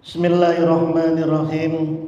Bismillahirrahmanirrahim.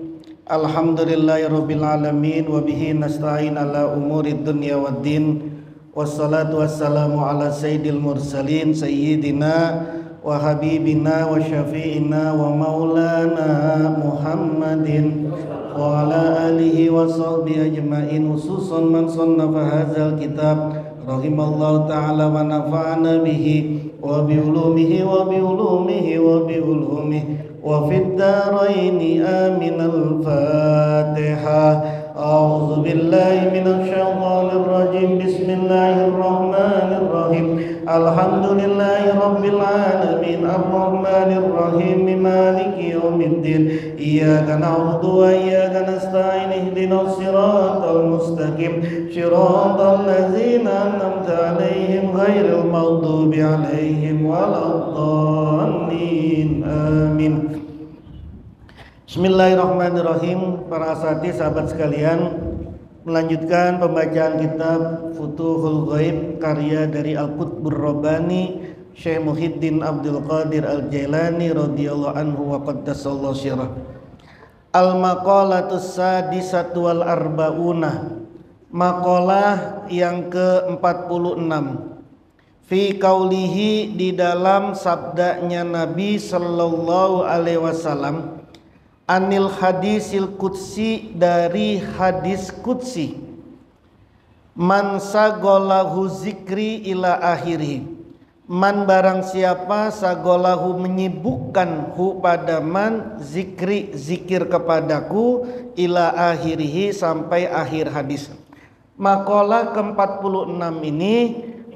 Alhamdulillahirabbil alamin wa bihi nasta'in ala umurid dunya waddin. Wassalatu wassalamu ala sayyidil mursalin sayyidina wa habibina wa syafi'ina wa maulana Muhammadin wa ala alihi wa sahbihi ajma'in, khususan man sannafa hadzal kitab rahimallahu ta'ala wa nafa'ana bihi wa bi ulumihi wa bi ulumihi wa bi ulumihi wa fid dharaini amin. Al-Fatihah. A'udzu billahi minasy syaithanir rajim. Bismillahirrahmanirrahim. Alhamdulillahi rabbil alamin arrahmanir rahim maliki yaumiddin. Iyyaka na'budu wa iyyaka nasta'in ihdinas siratal mustaqim siratal ladzina an'amta 'alaihim ghairil maghdubi 'alaihim waladdallin. Amin. Bismillahirrahmanirrahim. Para asatidz, sahabat sekalian, melanjutkan pembacaan kitab Futuhul Ghaib karya dari Al-Qutbur Rabbani Syekh Muhyiddin Abdul Qadir Al-Jailani radhiyallahu anhu wa qaddasallahu sirrah. Al-maqalatus sadisatu wal arba'una. Maqalah yang ke-46. Fi qaulihi, di dalam sabdanya Nabi sallallahu alaihi wasallam, anil hadisil qudsi, dari hadis qudsi, man sagolahu zikri ila akhirih, man barang siapa sagolahu menyibukkan hu pada man zikri zikir kepadaku ila akhirih sampai akhir hadis. Maqalah ke-46 ini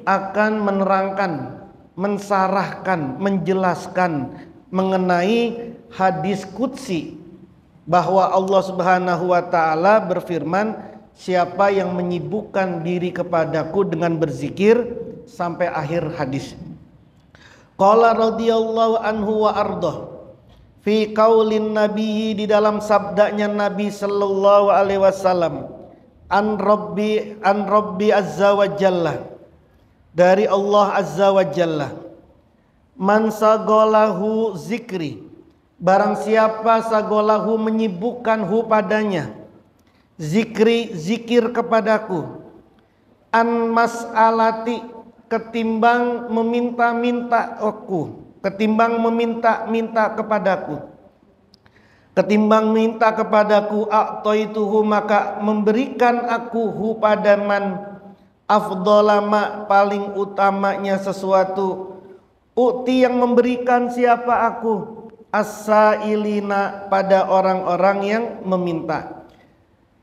akan menerangkan, mensarahkan, menjelaskan mengenai hadis qudsi, bahwa Allah Subhanahu wa taala berfirman, siapa yang menyibukkan diri kepadaku dengan berzikir, sampai akhir hadis. Qala radhiyallahu anhu wa ardhah, fi qaulin nabiyyi, di dalam sabdanya Nabi sallallahu alaihi wasallam, an rabbi azza wa jalla, dari Allah azza wa jalla, man sagolahu zikri, barang siapa sagolahu menyibukkan hu padanya zikri zikir kepadaku, an mas'alati, ketimbang meminta-minta aku, ketimbang meminta-minta kepadaku, ketimbang minta kepadaku, a'taituhu, maka memberikan aku hu pada man afdolama, paling utamanya sesuatu, uti yang memberikan siapa aku, as-sailina, pada orang-orang yang meminta.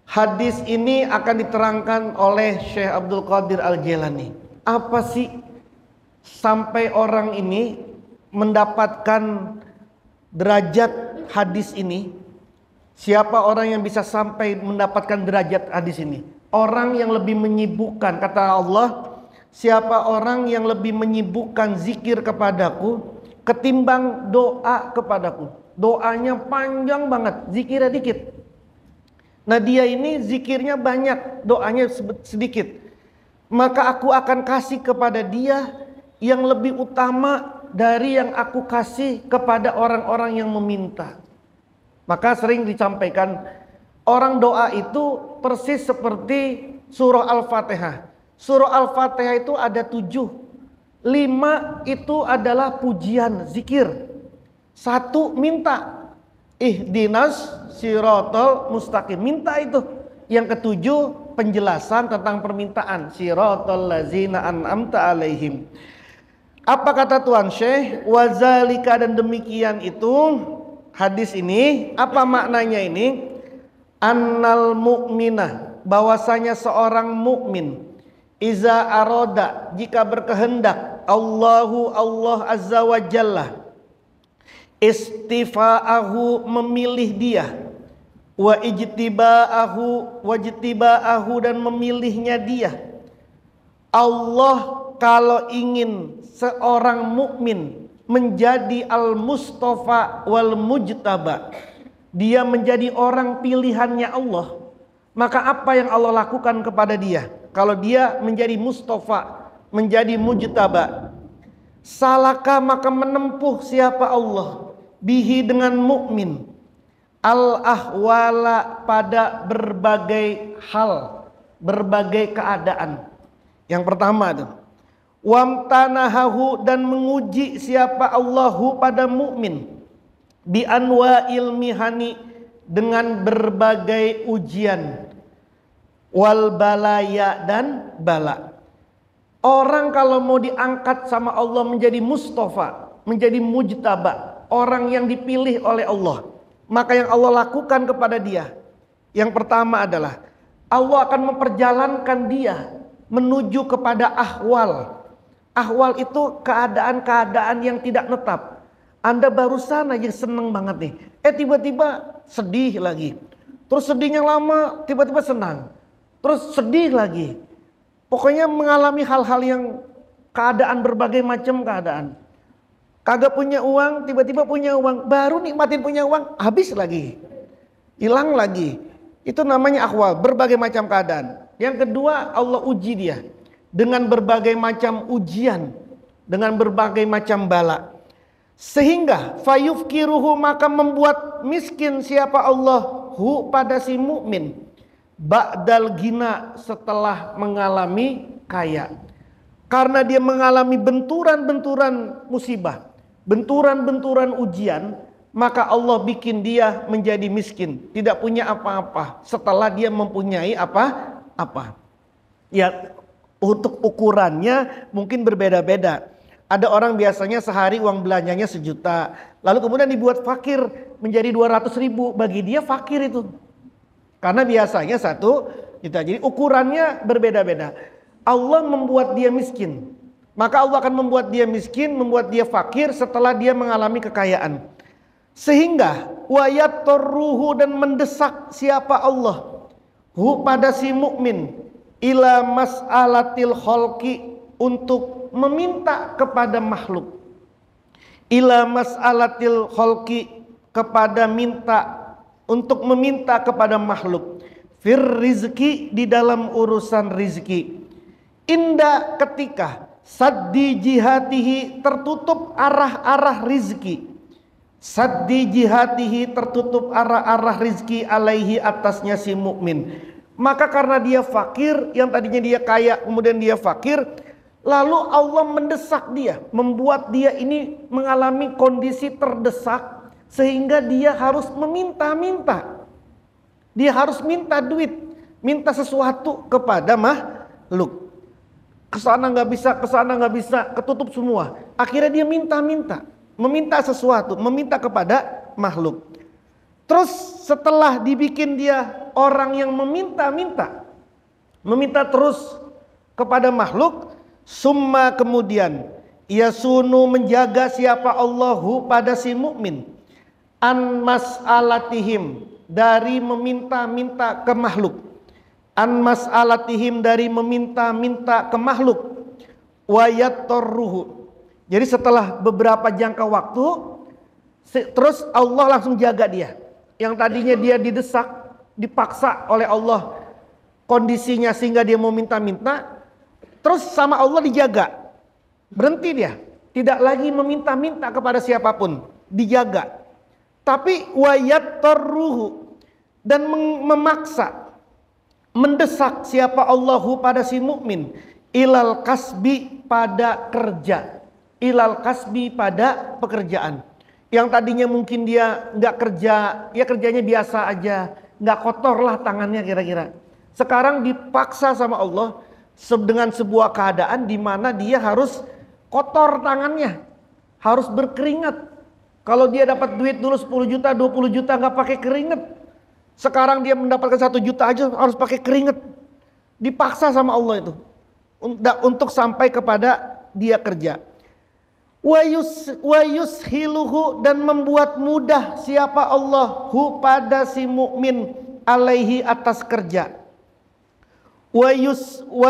Hadis ini akan diterangkan oleh Syekh Abdul Qadir Al-Jailani. Apa sih sampai orang ini mendapatkan derajat hadis ini? Siapa orang yang bisa sampai mendapatkan derajat hadis ini? Orang yang lebih menyibukkan, kata Allah, siapa orang yang lebih menyibukkan zikir kepadaku ketimbang doa kepadaku. Doanya panjang banget, zikirnya dikit. Nah, dia ini zikirnya banyak, doanya sedikit. Maka aku akan kasih kepada dia yang lebih utama dari yang aku kasih kepada orang-orang yang meminta. Maka sering disampaikan, orang doa itu persis seperti surah Al-Fatihah. Surah Al-Fatihah itu ada 7. 5 itu adalah pujian, zikir. 1 minta, ihdinas siratal mustaqim, minta itu. Yang ke-7 penjelasan tentang permintaan, siratal ladzina an'amta alaihim. Apa kata Tuan Syekh? Wazalika, dan demikian itu hadis ini, apa maknanya ini? Annal mu'minah, bahwasanya seorang mukmin, iza aroda, jika berkehendak, Allah azza wa jalla, istifa'ahu, memilih dia, wa ijtiba'ahu, dan memilihnya dia. Allah kalau ingin seorang mukmin menjadi al-mustafa wal mujtaba, dia menjadi orang pilihannya Allah, maka apa yang Allah lakukan kepada dia? Kalau dia menjadi mustafa, menjadi mujtaba, salaka, maka menempuh siapa Allah bihi dengan mukmin, al ahwala pada berbagai hal, berbagai keadaan. Yang pertama itu, wamtanahahu dan menguji siapa Allahu pada mukmin, bi anwa'il mihani dengan berbagai ujian, wal balaya dan bala. Orang kalau mau diangkat sama Allah menjadi mustafa, menjadi mujtaba, orang yang dipilih oleh Allah, maka yang Allah lakukan kepada dia, yang pertama adalah Allah akan memperjalankan dia menuju kepada ahwal. Ahwal itu keadaan-keadaan yang tidak netap. Anda barusan aja seneng banget nih, tiba-tiba sedih lagi, terus sedihnya lama, tiba-tiba senang, terus sedih lagi. Pokoknya mengalami hal-hal yang keadaan, berbagai macam keadaan. Kagak punya uang, tiba-tiba punya uang, baru nikmatin punya uang, habis lagi, hilang lagi. Itu namanya ahwal, berbagai macam keadaan. Yang kedua, Allah uji dia dengan berbagai macam ujian, dengan berbagai macam bala. Sehingga fayufkiruhu, maka membuat miskin siapa Allah hu pada si mukmin, ba'dal gina, setelah mengalami kaya. Karena dia mengalami benturan-benturan musibah, benturan-benturan ujian, maka Allah bikin dia menjadi miskin, tidak punya apa-apa setelah dia mempunyai apa-apa. Ya, untuk ukurannya mungkin berbeda-beda. Ada orang biasanya sehari uang belanjanya 1 juta, lalu kemudian dibuat fakir menjadi 200.000, bagi dia fakir itu. Karena biasanya 1 juta, jadi ukurannya berbeda-beda. Allah membuat dia miskin, maka Allah akan membuat dia miskin, membuat dia fakir setelah dia mengalami kekayaan. Sehingga wayattorruhu, dan mendesak siapa Allah hu pada si mukmin, ila mas'alatil khalqi, untuk meminta kepada makhluk, ila mas'alatil khalqi, kepada minta, untuk meminta kepada makhluk, fir rizki, di dalam urusan rizki, inda, ketika saddi jihatihi, tertutup arah-arah rizki, saddi jihatihi, tertutup arah-arah rizki, alaihi, atasnya si mukmin. Maka karena dia fakir, yang tadinya dia kaya kemudian dia fakir, lalu Allah mendesak dia, membuat dia ini mengalami kondisi terdesak, sehingga dia harus meminta-minta. Dia harus minta duit, minta sesuatu kepada makhluk. Kesana nggak bisa, kesana nggak bisa, ketutup semua. Akhirnya dia minta-minta, meminta sesuatu, meminta kepada makhluk. Terus setelah dibikin dia orang yang meminta-minta, meminta terus kepada makhluk, summa, kemudian yasunu, menjaga siapa Allahu pada si mukmin, an mas'alatihim, dari meminta-minta ke makhluk, an mas'alatihim, dari meminta-minta ke makhluk, wayattorruhu. Jadi setelah beberapa jangka waktu, terus Allah langsung jaga dia. Yang tadinya dia didesak, dipaksa oleh Allah kondisinya sehingga dia mau minta-minta, terus sama Allah dijaga, berhenti dia, tidak lagi meminta-minta kepada siapapun, dijaga. Tapi wayattorruhu, dan memaksa, mendesak siapa Allahu pada si mukmin, ilal kasbi, pada kerja, ilal kasbi, pada pekerjaan. Yang tadinya mungkin dia nggak kerja, ya kerjanya biasa aja, nggak kotor lah tangannya kira-kira. Sekarang dipaksa sama Allah dengan sebuah keadaan di mana dia harus kotor tangannya, harus berkeringat. Kalau dia dapat duit dulu 10 juta, 20 juta nggak pakai keringat. Sekarang dia mendapatkan 1 juta aja harus pakai keringat. Dipaksa sama Allah itu untuk sampai kepada dia kerja. Wa yushiluhu, dan membuat mudah siapa Allah hu pada si mukmin, alaihi, atas kerja. Wa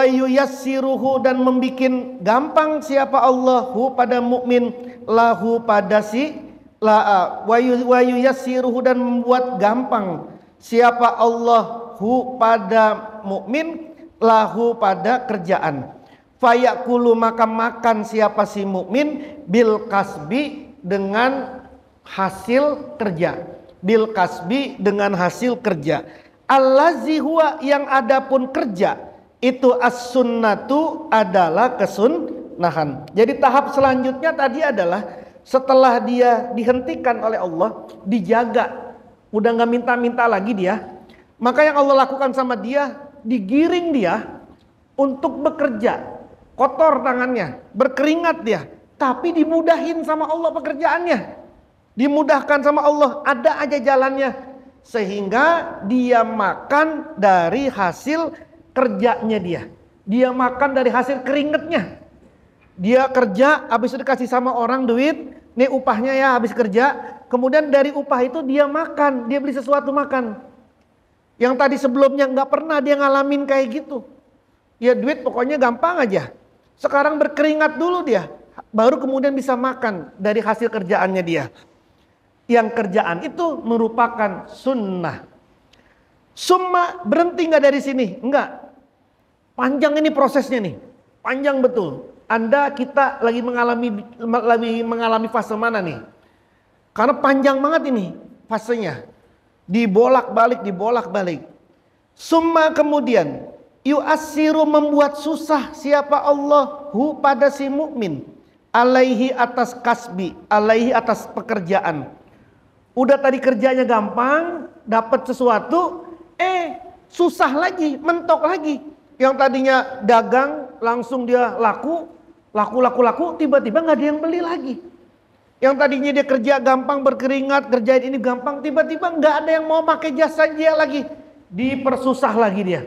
yuyassiruhu, dan membikin gampang siapa Allah hu pada mukmin, lahu, pada si wa yuyassiruhu, dan membuat gampang siapa Allah hu pada mukmin, lahu, pada kerjaan. Fayakulu, maka makan siapa si mukmin, bil kasbi, dengan hasil kerja. Bil kasbi dengan hasil kerja. Allazi huwa yang adapun kerja itu as-sunnatu adalah kesunahan. Jadi tahap selanjutnya tadi adalah setelah dia dihentikan oleh Allah, dijaga, udah nggak minta-minta lagi dia, maka yang Allah lakukan sama dia, digiring dia untuk bekerja, kotor tangannya, berkeringat dia, tapi dimudahin sama Allah pekerjaannya, dimudahkan sama Allah, ada aja jalannya, sehingga dia makan dari hasil kerjanya dia makan dari hasil keringetnya. Dia kerja, habis itu dikasih sama orang duit, nih upahnya ya habis kerja, kemudian dari upah itu dia makan, dia beli sesuatu makan. Yang tadi sebelumnya nggak pernah dia ngalamin kayak gitu. Ya duit pokoknya gampang aja. Sekarang berkeringat dulu dia, baru kemudian bisa makan dari hasil kerjaannya dia. Yang kerjaan itu merupakan sunnah. Summa berhenti nggak dari sini? Enggak. Panjang ini prosesnya nih, panjang betul. Kita lagi mengalami fase mana nih? Karena panjang banget ini fasenya. Dibolak-balik. Summa kemudian yu'assiru membuat susah siapa Allah hu pada si mukmin alaihi atas kasbi, alaihi atas pekerjaan. Udah tadi kerjanya gampang, dapat sesuatu, susah lagi, mentok lagi. Yang tadinya dagang langsung dia laku, tiba-tiba nggak ada yang beli lagi. Yang tadinya dia kerja gampang, berkeringat, kerjain ini gampang, tiba-tiba nggak ada yang mau pakai jasa dia lagi, dipersusah lagi dia.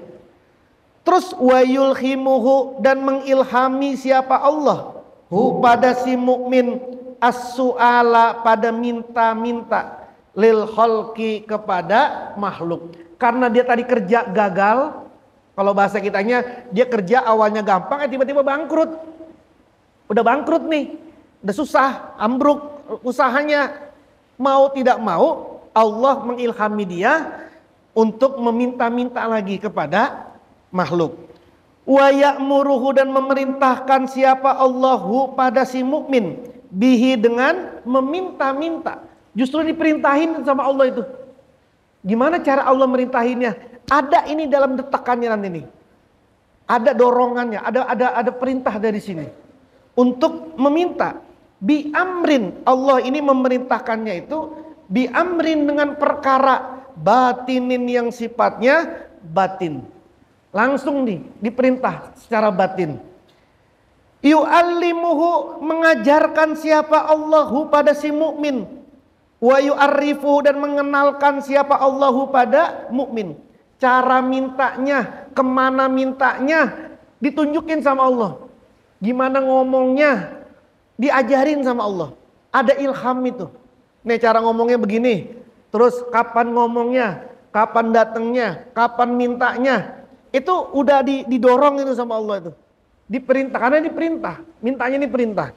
Terus wayulhimuhu dan mengilhami siapa Allah hu pada si mukmin as-su'ala pada minta-minta lil khalqi kepada makhluk. Karena dia tadi kerja gagal, kalau bahasa kitanya dia kerja awalnya gampang, tiba-tiba bangkrut. Udah bangkrut nih, udah susah, ambruk usahanya. Mau tidak mau Allah mengilhami dia untuk meminta-minta lagi kepada makhluk. Wa ya'muruhu dan memerintahkan siapa Allahu pada si mukmin bihi dengan meminta-minta. Justru diperintahin sama Allah itu. Gimana cara Allah merintahinnya? Ada ini dalam detakannya nanti nih. Ada dorongannya, ada perintah dari sini. Untuk meminta bi amrin, Allah ini memerintahkannya itu bi amrin dengan perkara batinin yang sifatnya batin. Langsung diperintah secara batin. Yu'allimuhu mengajarkan siapa Allahu pada si mukmin. Wa yu'arrifu dan mengenalkan siapa Allahu pada mukmin. Cara mintanya, kemana mintanya, ditunjukin sama Allah. Gimana ngomongnya, diajarin sama Allah. Ada ilham itu. Nih cara ngomongnya begini. Terus kapan ngomongnya, kapan datangnya, kapan mintanya. Itu udah didorong itu sama Allah itu. Diperintah, karena diperintah. Mintanya ini perintah.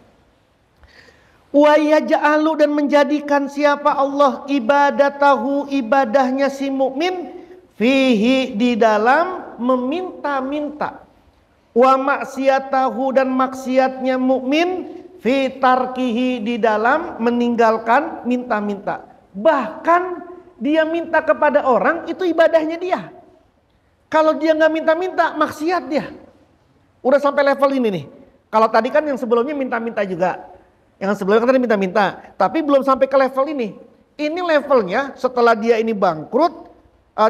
Wa yaj'alu dan menjadikan siapa Allah ibadatahu ibadahnya si mukmin fihi di dalam meminta-minta. Wa maksiatahu dan maksiatnya mukmin fi tarkihi di dalam meninggalkan minta-minta. Bahkan dia minta kepada orang itu ibadahnya dia. Kalau dia nggak minta-minta maksiat dia. Udah sampai level ini nih. Kalau tadi kan yang sebelumnya minta-minta juga. Yang sebelumnya kan tadi minta-minta, tapi belum sampai ke level ini. Ini levelnya setelah dia ini bangkrut,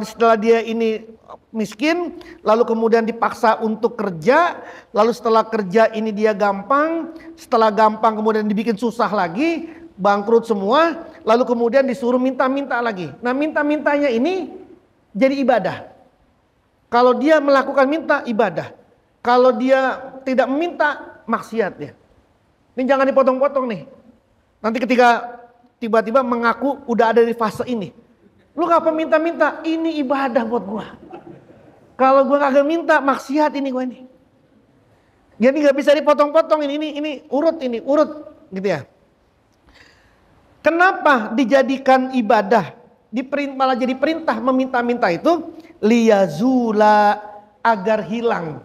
setelah dia ini miskin, lalu kemudian dipaksa untuk kerja, lalu setelah kerja ini dia gampang, setelah gampang kemudian dibikin susah lagi, bangkrut semua, lalu kemudian disuruh minta-minta lagi. Nah minta-mintanya ini jadi ibadah. Kalau dia melakukan minta, ibadah. Kalau dia tidak meminta, maksiat dia. Ini jangan dipotong-potong nih. Nanti ketika tiba-tiba mengaku udah ada di fase ini. Lu gak minta-minta, ini ibadah buat gua. Kalau gua kagak minta, maksiat ini gua ini. Jadi gak bisa dipotong-potong ini urut gitu ya. Kenapa dijadikan ibadah? Malah jadi perintah meminta-minta itu liyazula agar hilang.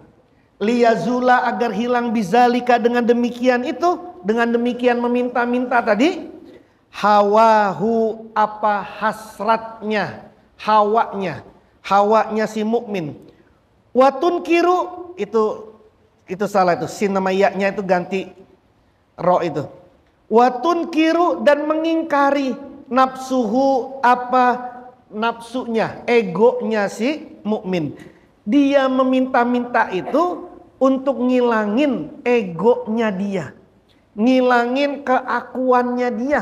Liyazula agar hilang bizalika dengan demikian itu, dengan demikian meminta-minta tadi, hawahu apa hasratnya, hawanya si mukmin. Watun kiru itu salah, itu sin nama ya-nya itu ganti ro itu. Watun kiru dan mengingkari nafsuhu apa nafsunya, egonya si mukmin. Dia meminta-minta itu untuk ngilangin egonya dia, ngilangin keakuannya dia.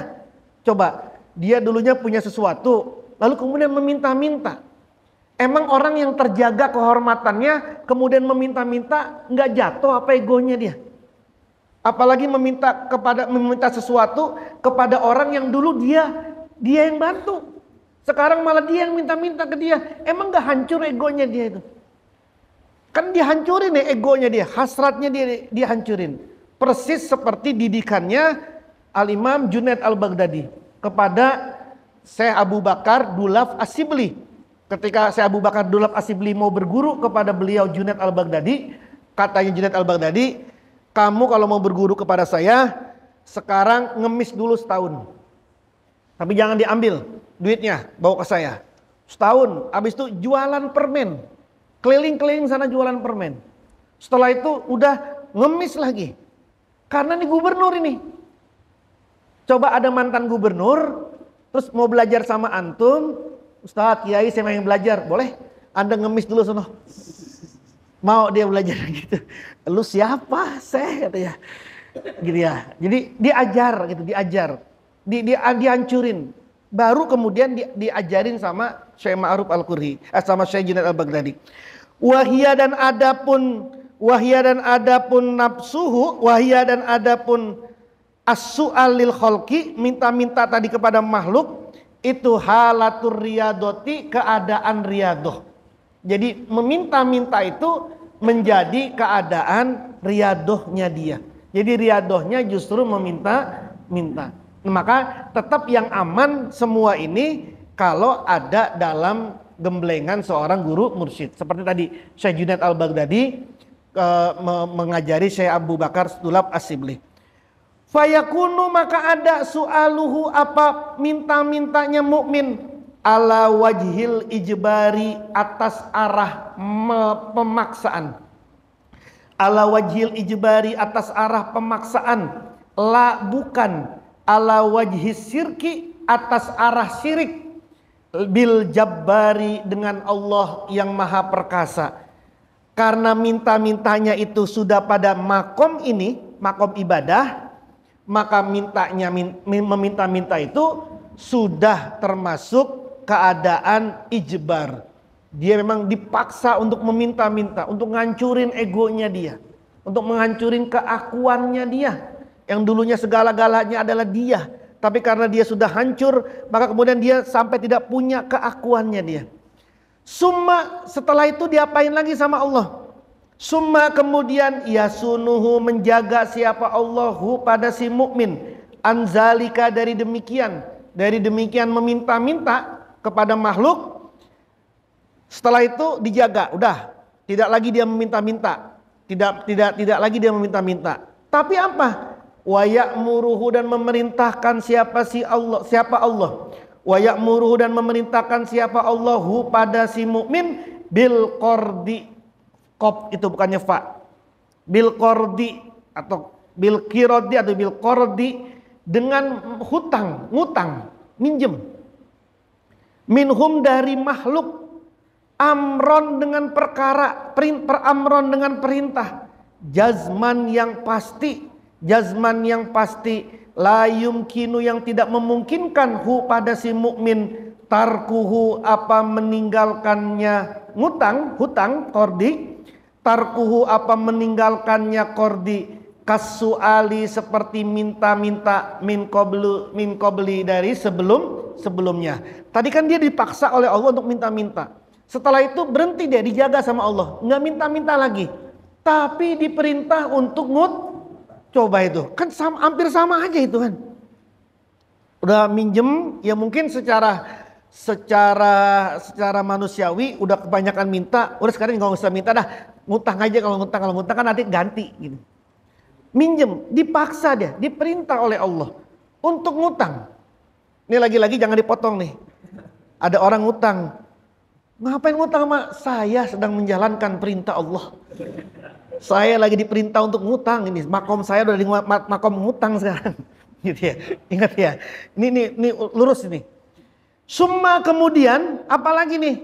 Coba, dia dulunya punya sesuatu, lalu kemudian meminta-minta. Emang orang yang terjaga kehormatannya kemudian meminta-minta, nggak jatuh apa egonya dia? Apalagi meminta sesuatu kepada orang yang dulu dia yang bantu. Sekarang malah dia yang minta-minta ke dia. Emang nggak hancur egonya dia itu? Kan dihancurin ya egonya dia, hasratnya dia hancurin. Persis seperti didikannya Al-Imam Junaid Al-Baghdadi kepada Syekh Abu Bakar Dulaf As-Sibli. Ketika Syekh Abu Bakar Dulaf As-Sibli mau berguru kepada beliau Junaid Al-Baghdadi, katanya Junaid Al-Baghdadi, kamu kalau mau berguru kepada saya, sekarang ngemis dulu setahun. Tapi jangan diambil duitnya, bawa ke saya. Setahun, habis itu jualan permen. Keliling-keliling sana jualan permen. Setelah itu udah ngemis lagi. Karena ini gubernur ini. Coba ada mantan gubernur, terus mau belajar sama antum, Ustadz, Kiai saya mau belajar, boleh? Anda ngemis dulu sono. Mau dia belajar gitu. Lu siapa? Saya katanya. Gitu ya. Jadi diajar gitu, dihancurin. Baru kemudian diajarin sama Syekh Ma'ruf Al-Qurhi, sama Syekh Junaid Al-Baghdadi. Wahia dan adapun nafsuhu, wahia dan adapun as-su'al lil khalqi, minta-minta tadi kepada makhluk, itu halatur riyadoti, keadaan riyadoh. Jadi meminta-minta itu menjadi keadaan riyadohnya dia. Jadi riyadohnya justru meminta-minta. Maka tetap yang aman semua ini kalau ada dalam gemblengan seorang guru mursyid. Seperti tadi Syekh Junaid Al-Baghdadi mengajari Syekh Abu Bakar Dulaf As-Sibli. Fayakunu maka ada su'aluhu apa minta-mintanya mukmin ala wajhil ijbari atas arah pemaksaan. Ala wajhil ijbari atas arah pemaksaan. La bukan ala wajhis sirki atas arah syirik. Bil jabbari dengan Allah yang maha perkasa. Karena minta-mintanya itu sudah pada makom ini, makom ibadah, maka meminta-minta itu sudah termasuk keadaan ijbar. Dia memang dipaksa untuk meminta-minta, untuk ngancurin egonya dia, untuk menghancurin keakuannya dia. Yang dulunya segala-galanya adalah dia, tapi karena dia sudah hancur, maka kemudian dia sampai tidak punya keakuannya dia. Summa setelah itu diapain lagi sama Allah? Summa kemudian yasunuhu menjaga siapa Allahu pada si mukmin anzalika dari demikian meminta-minta kepada makhluk. Setelah itu dijaga, udah tidak lagi dia meminta-minta, tidak lagi dia meminta-minta. Tapi apa? Wa ya'muruhu dan memerintahkan siapa Allah. Wa ya'muruhu dan memerintahkan siapa Allahu pada si mukmin bil qardi. Qaf itu bukannya fa. Bil qardi atau bil qiradi atau bil qardi dengan ngutang, minjem. Minhum dari makhluk, amron dengan perkara, peramron dengan perintah, jazman yang pasti, la yumkinu yang tidak memungkinkan hu pada si mukmin tarkuhu apa meninggalkannya hutang kordi, tarkuhu apa meninggalkannya kordi, kasuali seperti minta-minta min qabli dari sebelumnya. Tadi kan dia dipaksa oleh Allah untuk minta-minta. Setelah itu berhenti dia, dijaga sama Allah, nggak minta-minta lagi, tapi diperintah untuk coba itu kan hampir sama aja itu kan. Udah minjem ya mungkin secara manusiawi udah kebanyakan minta, udah sekarang nggak usah minta dah, ngutang aja. Kalau ngutang kan nanti ganti gitu. Minjem, dipaksa dia, diperintah oleh Allah untuk ngutang. Ini lagi-lagi jangan dipotong nih. Ada orang ngutang. Ngapain ngutang sama saya? Sedang menjalankan perintah Allah. Saya lagi diperintah untuk ngutang ini. Makom saya udah di makom ngutang sekarang. Gitu ya. Ingat ya. Ini lurus ini. Summa kemudian apalagi nih?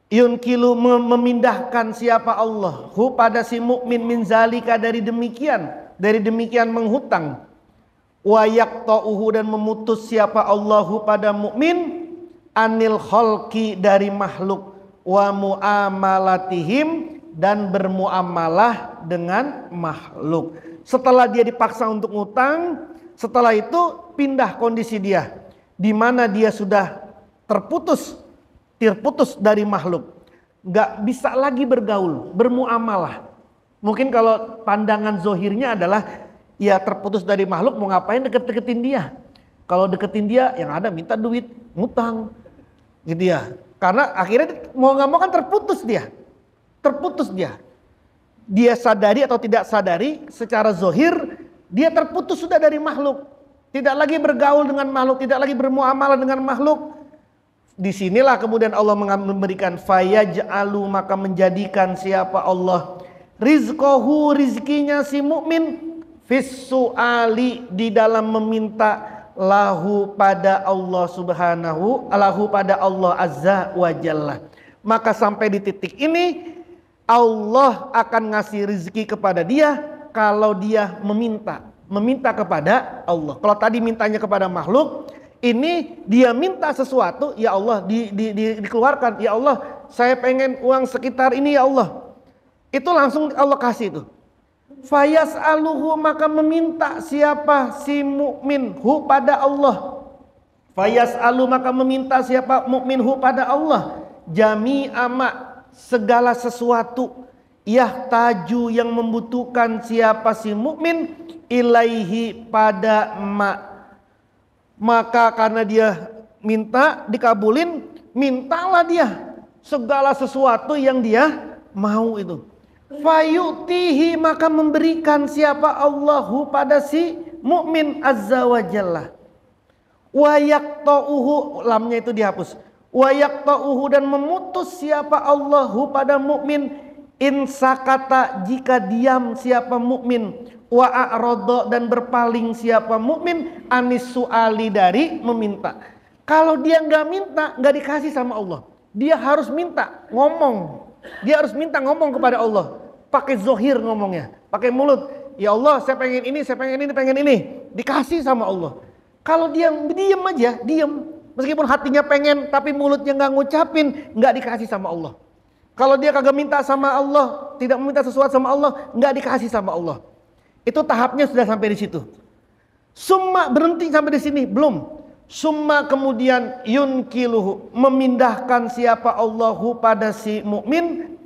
Yunkilu memindahkan siapa Allah hu pada si mukmin min zalika dari demikian menghutang. Wa yaqta'uhu dan memutus siapa Allahu pada mukmin anil khalqi dari makhluk wa muamalatihim dan bermuamalah dengan makhluk. Setelah dia dipaksa untuk ngutang, setelah itu pindah kondisi dia di mana dia sudah terputus dari makhluk, nggak bisa lagi bergaul, bermuamalah. Mungkin kalau pandangan zohirnya adalah ya terputus dari makhluk, mau ngapain deket-deketin dia? Kalau deketin dia yang ada minta duit, ngutang, gitu ya. Karena akhirnya mau nggak mau kan terputus dia. Dia sadari atau tidak sadari, secara zohir dia terputus sudah dari makhluk, tidak lagi bergaul dengan makhluk, tidak lagi bermuamalah dengan makhluk. Disinilah kemudian Allah memberikan fayaj'alu, maka menjadikan siapa Allah rizqahu, rizkinya si mukmin fis su'ali, di dalam meminta lahu pada Allah subhanahu lahu pada Allah azza wa jalla. Maka sampai di titik ini Allah akan ngasih rizki kepada dia kalau dia meminta kepada Allah. Kalau tadi mintanya kepada makhluk, ini dia minta sesuatu, ya Allah dikeluarkan, ya Allah saya pengen uang sekitar ini ya Allah. Itu langsung Allah kasih itu. Fayas'aluhu, maka meminta siapa si mukmin hu pada Allah. Fayas'alu, maka meminta siapa mukmin hu pada Allah. Jami'a ma, segala sesuatu, yahtaju yang membutuhkan siapa si mukmin ilaihi pada ma. Maka karena dia minta dikabulin, mintalah dia segala sesuatu yang dia mau itu. Fayutihi, maka memberikan siapa Allahu pada si mukmin azza wa jalla. Wa yaqta'uhu, lamnya itu dihapus. Wa yaqta'uhu, dan memutus siapa Allahu pada mukmin insakata, jika diam siapa mukmin. Wa a'radha, dan berpaling siapa mukmin anis su'ali, dari meminta. Kalau dia nggak minta, nggak dikasih sama Allah. Dia harus minta, ngomong. Dia harus minta ngomong kepada Allah. Pakai zohir ngomongnya, pakai mulut. Ya Allah, saya pengen ini, saya pengen ini, pengen ini. Dikasih sama Allah. Kalau dia diam aja, diam. Meskipun hatinya pengen, tapi mulutnya nggak ngucapin, nggak dikasih sama Allah. Kalau dia kagak minta sama Allah, tidak meminta sesuatu sama Allah, nggak dikasih sama Allah. Itu tahapnya sudah sampai di situ. Summa, berhenti sampai di sini belum. Summa kemudian yunkiluhu, memindahkan siapa Allahu pada si mukmin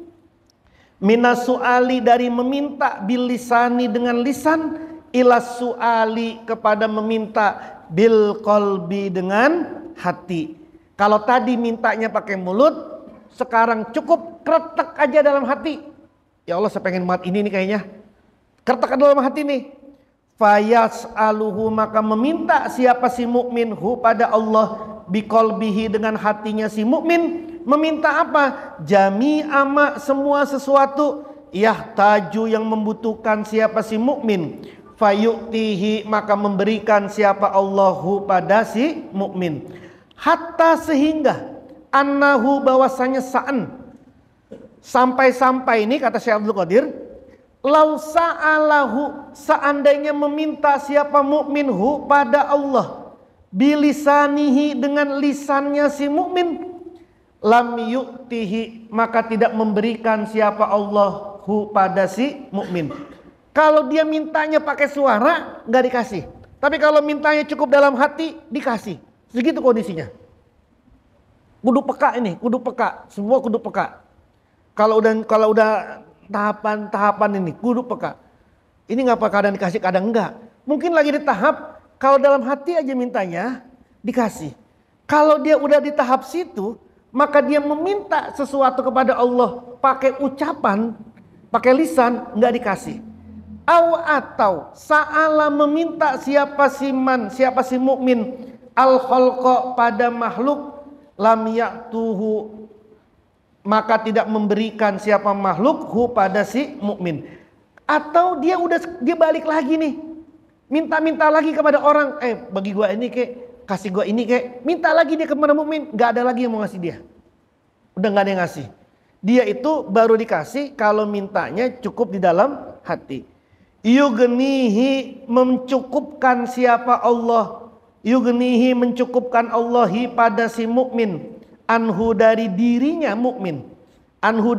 minas su'ali, dari meminta bil lisani dengan lisan, ilas su'ali, kepada meminta bil qalbi dengan hati. Kalau tadi mintanya pakai mulut, sekarang cukup kretek aja dalam hati. Ya Allah, saya pengen banget ini nih kayaknya. Kretek dalam hati nih. Fayas'aluhu, maka meminta siapa si mukmin hu pada Allah biqalbihi, dengan hatinya si mukmin. Meminta apa? Jami'a ma, semua sesuatu, yahtaju yang membutuhkan siapa si mukmin. Fayu'tihi, maka memberikan siapa Allahu pada si mukmin. Hatta, sehingga annahu, bahwasanya sampai ini kata Syekh Abdul Qadir, lau sa'alahu, seandainya meminta siapa mukmin hu pada Allah bilisanihi, dengan lisannya si mukmin, lam yu'tihi, maka tidak memberikan siapa Allah hu pada si mukmin. Kalau dia mintanya pakai suara, nggak dikasih. Tapi kalau mintanya cukup dalam hati, dikasih. Segitu kondisinya. Kudu peka ini, kudu peka, semua kudu peka. Kalau udah tahapan ini, kudu peka. Ini ngapa kadang dikasih, kadang enggak. Mungkin lagi di tahap, kalau dalam hati aja mintanya, dikasih. Kalau dia udah di tahap situ, maka dia meminta sesuatu kepada Allah pakai ucapan, pakai lisan, enggak dikasih. Atau sa'ala, meminta siapa si mukmin al-khalqa pada makhluk, lam ya'tuhu maka tidak memberikan siapa makhluk hu pada si mukmin. Atau dia balik lagi nih, minta lagi kepada orang, bagi gua ini kek, kasih gua ini kek, minta lagi dia kepada mukmin, nggak ada lagi yang mau ngasih dia, udah nggak ada yang ngasih. Dia itu baru dikasih kalau mintanya cukup di dalam hati. Yugnihi mencukupkan siapa Allah, yugnihi mencukupkan Allahi pada si mukmin, anhu dari dirinya mukmin, anhu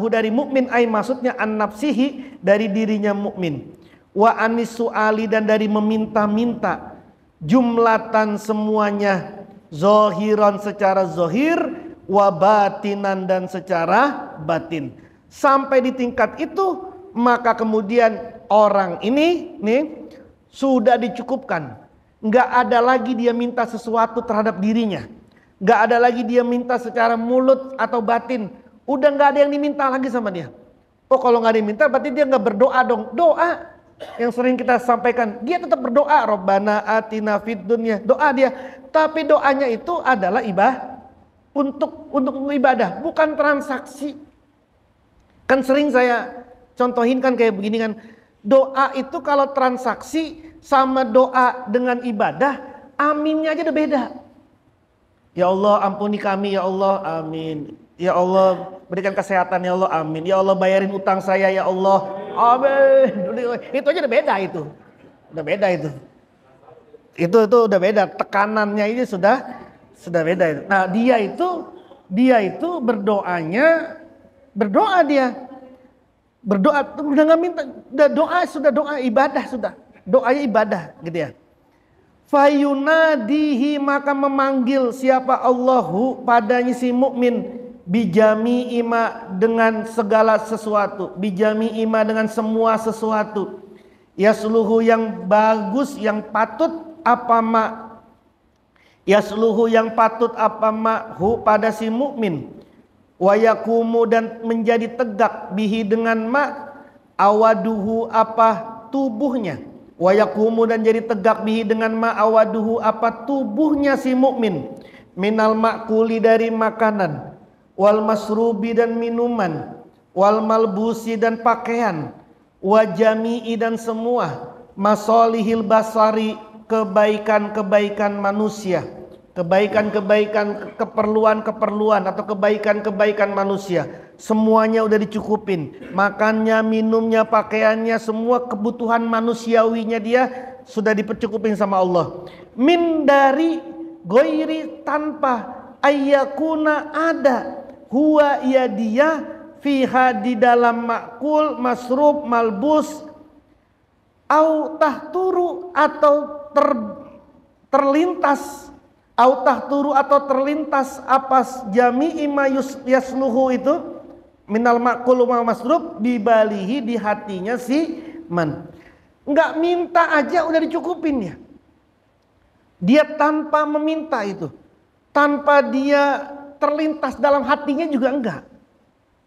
dari mukmin ay maksudnya an nafsihi dari dirinya mukmin, wa anis suali dan dari meminta-minta, jumlatan semuanya, zohiron secara zohir, wa batinan dan secara batin. Sampai di tingkat itu maka kemudian orang ini nih sudah dicukupkan, nggak ada lagi dia minta sesuatu terhadap dirinya, nggak ada lagi dia minta secara mulut atau batin, udah nggak ada yang diminta lagi sama dia. Oh kalau nggak diminta berarti dia nggak berdoa dong. Doa yang sering kita sampaikan, dia tetap berdoa, Rabbana atina fid dunya, doa dia, tapi doanya itu adalah ibadah, untuk ibadah, bukan transaksi. Kan sering saya contohin kan kayak begini kan, doa itu kalau transaksi sama doa dengan ibadah, aminnya aja udah beda. Ya Allah ampuni kami ya Allah, amin. Ya Allah berikan kesehatan ya Allah, amin. Ya Allah bayarin utang saya ya Allah, amin. Itu aja udah beda itu. Udah beda itu. Itu udah beda, tekanannya ini sudah beda itu. Nah, dia itu berdoa udah nggak minta, sudah doa ibadah, sudah doanya ibadah gitu ya. Fayunadihi maka memanggil siapa Allahu padanya si mukmin, bijami ima dengan segala sesuatu, bijami ima dengan semua sesuatu, yasluhu yang bagus yang patut apa yasluhu yang patut apa hu pada si mukmin, wayakumu dan menjadi tegak bihi dengan awaduhu apa tubuhnya, wayakumu dan jadi tegak bihi dengan awaduhu apa tubuhnya si mukmin, minal makuli dari makanan, wal masrubi dan minuman, wal malbusi dan pakaian, wajami'i dan semua masolihil basari kebaikan-kebaikan manusia, kebaikan-kebaikan keperluan atau kebaikan-kebaikan manusia, semuanya udah dicukupin, makannya, minumnya, pakaiannya, semua kebutuhan manusiawinya dia sudah dicukupin sama Allah. Min dari goiri tanpa ayyakuna ada huwa ya dia fiha di dalam makul masrub malbus au tahturu atau terlintas, au tahturu atau terlintas apas jami'i ma yasluhu itu minal makul ma masrub bibalihi di hatinya si man. Enggak minta aja udah dicukupin ya. Dia tanpa meminta itu, tanpa dia terlintas dalam hatinya juga enggak.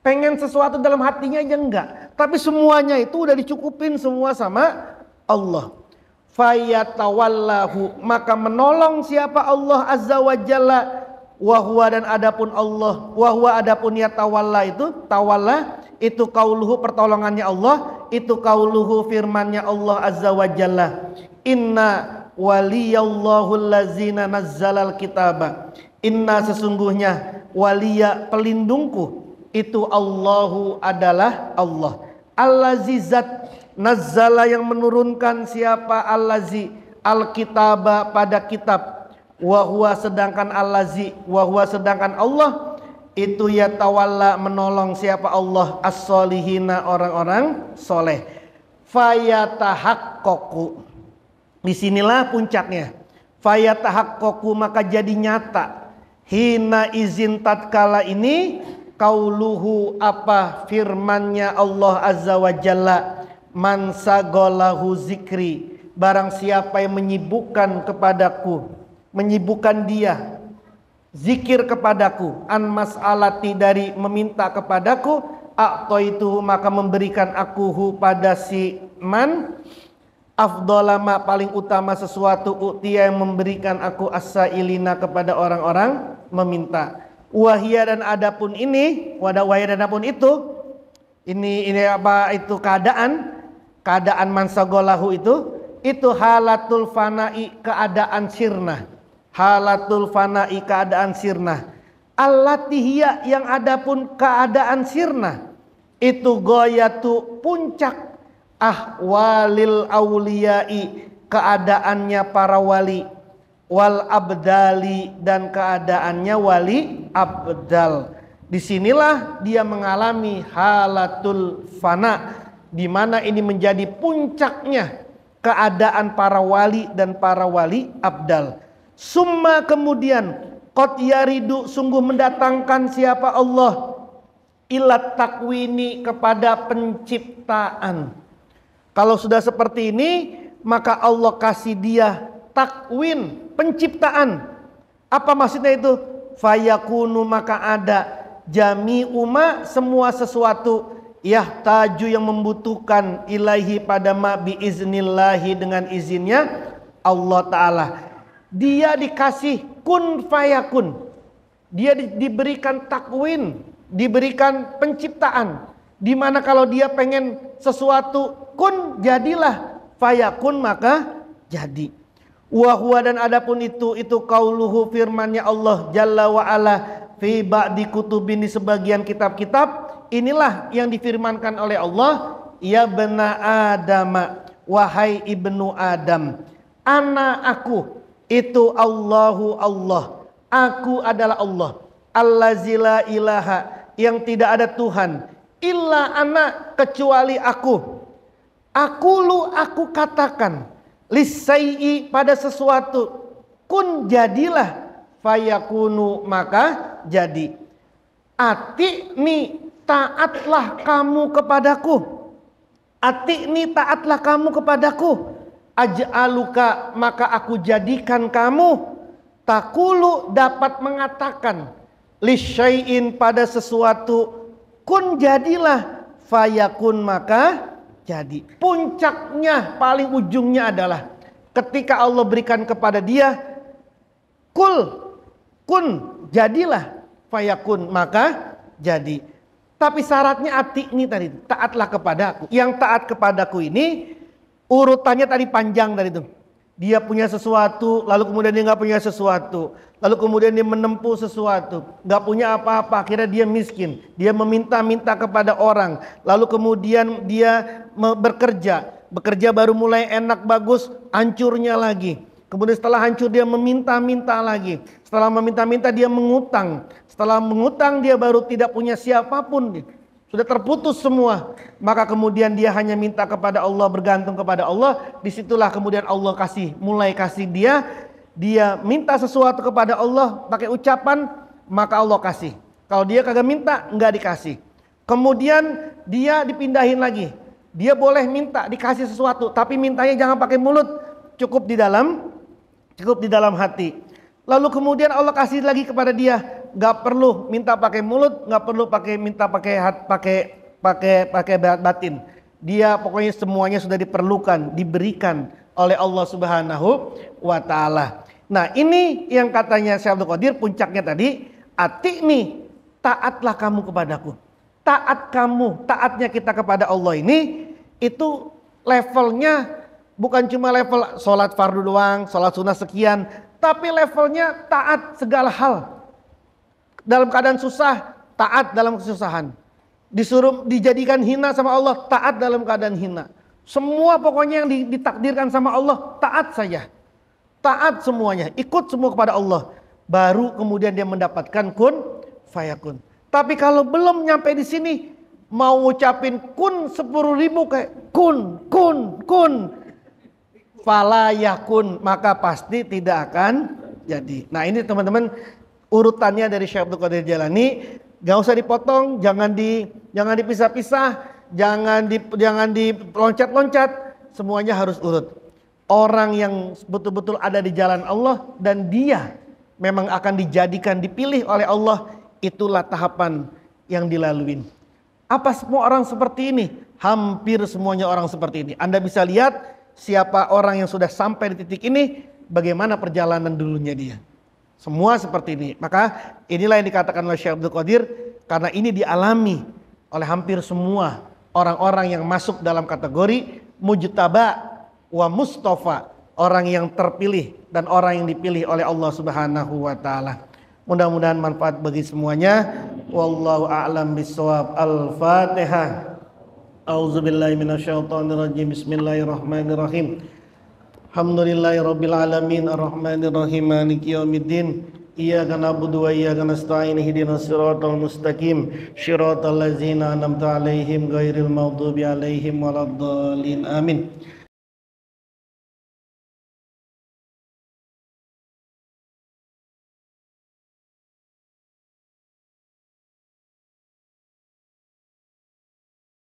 Pengen sesuatu dalam hatinya aja enggak, tapi semuanya itu udah dicukupin semua sama Allah. Fayatawallahu maka menolong siapa Allah azza wa jalla, wahwa dan adapun Allah, wahwa adapun yatawalla itu tawalla itu kauluhu pertolongannya Allah, itu kauluhu firmannya Allah azza wa jalla, inna waliyallahu allazina nazzalal kitaba, inna sesungguhnya waliya pelindungku itu Allahu adalah Allah, allazi zat nazzala yang menurunkan siapa allazi alkitaba pada kitab, wahwa sedangkan allazi wahwa sedangkan Allah itu yatawalla menolong siapa Allah as-solihina orang-orang soleh. Fayatahaqqaqu disinilah puncaknya, fayatahaqqaqu maka jadi nyata hina izin tatkala ini kauluhu apa firmannya Allah azza wa jalla, man sagolahu zikri barang siapa yang menyibukkan kepadaku, menyibukkan dia zikir kepadaku, an mas'alati dari meminta kepadaku, a'toituhu maka memberikan akuhu pada si man afdolama paling utama sesuatu utia yang memberikan aku as-sailina kepada orang-orang meminta. Wahia dan adapun ini, wahia dan adapun itu, ini apa itu keadaan mansagolahu itu halatul fana'i, keadaan sirna. Halatul fana'i, keadaan sirna. Allatihya, yang adapun keadaan sirna itu goyatu, puncak ahwalil auliyai, keadaannya para wali, wal abdali, dan keadaannya wali abdal. Disinilah dia mengalami halatul fana, di mana ini menjadi puncaknya keadaan para wali dan para wali abdal. Summa, kemudian qad yaridu, sungguh mendatangkan siapa Allah, ilat takwini, kepada penciptaan. Kalau sudah seperti ini, maka Allah kasih dia takwin, penciptaan. Apa maksudnya itu? Fayakunu, maka ada jami'uma, semua sesuatu, yahtaju, yang membutuhkan, ilaihi, pada ma biiznillahi, dengan izinnya Allah Ta'ala. Dia dikasih kun fayakun, dia diberikan takwin, diberikan penciptaan, dimana kalau dia pengen sesuatu, kun, jadilah, fayakun, maka jadi. Wahwa, dan adapun itu qauluhu, firmannya Allah Jalla wa Ala, fi ba'di kutubin, di sebagian kitab-kitab. Inilah yang difirmankan oleh Allah, ya bena Adama, wahai ibnu Adam, ana, aku, itu Allahu, Allah, aku adalah Allah, allazi la ilaha, yang tidak ada Tuhan, illa ana, kecuali aku. Aku katakan, lisai'i, pada sesuatu, kun, jadilah, fayakunu, maka jadi. Ati'ni, taatlah kamu kepadaku. Ati'ni, taatlah kamu kepadaku. Aj'aluka, maka aku jadikan kamu, takulu, dapat mengatakan, lisyai'in, pada sesuatu, kun, jadilah, fayakun, maka jadi. Puncaknya, paling ujungnya adalah ketika Allah berikan kepada dia, kun, jadilah, fayakun, maka jadi. Tapi syaratnya ati'ni tadi, taatlah kepadaku. Yang taat kepadaku ini urutannya tadi panjang dari itu. Dia punya sesuatu, lalu kemudian dia nggak punya sesuatu, lalu kemudian dia menempuh sesuatu, nggak punya apa-apa, akhirnya dia miskin, dia meminta-minta kepada orang, lalu kemudian dia bekerja baru mulai enak bagus, hancurnya lagi. Kemudian setelah hancur dia meminta-minta lagi, setelah meminta-minta dia mengutang, setelah mengutang dia baru tidak punya siapapun. Sudah terputus semua. Maka kemudian dia hanya minta kepada Allah, bergantung kepada Allah. Disitulah kemudian Allah mulai kasih dia minta sesuatu kepada Allah pakai ucapan, maka Allah kasih. Kalau dia kagak minta, enggak dikasih. Kemudian dia dipindahin lagi. Dia boleh minta dikasih sesuatu, tapi mintanya jangan pakai mulut, cukup di dalam hati. Lalu kemudian Allah kasih lagi kepada dia, nggak perlu minta pakai mulut, nggak perlu minta pakai batin. Dia pokoknya semuanya sudah diperlukan, diberikan oleh Allah Subhanahu wa Ta'ala. Nah, ini yang katanya Syekh Abdul Qadir, puncaknya tadi, ati'ni, taatlah kamu kepadaku. Taatnya kita kepada Allah ini, itu levelnya bukan cuma level sholat fardu doang, sholat sunnah sekian, tapi levelnya taat segala hal. Dalam keadaan susah, taat dalam kesusahan. Disuruh dijadikan hina sama Allah, taat dalam keadaan hina. Semua pokoknya yang ditakdirkan sama Allah, taat saja. Taat semuanya, ikut semua kepada Allah. Baru kemudian dia mendapatkan kun fayakun. Tapi kalau belum nyampe di sini, mau ucapin kun 10.000 kayak kun. Fala yakun, maka pasti tidak akan jadi. Nah, ini teman-teman urutannya dari Syekh Abdul Qadir Jailani. Gak usah dipotong, jangan dipisah-pisah, jangan diloncat-loncat, semuanya harus urut. Orang yang betul-betul ada di jalan Allah dan dia memang akan dijadikan, dipilih oleh Allah, itulah tahapan yang dilalui. Apa semua orang seperti ini? Hampir semuanya orang seperti ini. Anda bisa lihat siapa orang yang sudah sampai di titik ini, bagaimana perjalanan dulunya dia. Semua seperti ini. Maka inilah yang dikatakan oleh Syekh Abdul Qadir, karena ini dialami oleh hampir semua orang-orang yang masuk dalam kategori mujtaba wa mustafa, orang yang terpilih dan orang yang dipilih oleh Allah Subhanahu wa taala. Mudah-mudahan manfaat bagi semuanya. Wallahu a'lam bissawab. Al-Fatihah. A'udzubillahi minasyaitonirrajim. Bismillahirrahmanirrahim. Alhamdulillahirabbil alamin arrahmanir rahim maliki yaumiddin. Iyyaka na'budu wa iyyaka nasta'in ihdinas siratal mustaqim shiratal ladzina an'amta 'alaihim ghairil maghdubi 'alaihim waladdallin. Amin.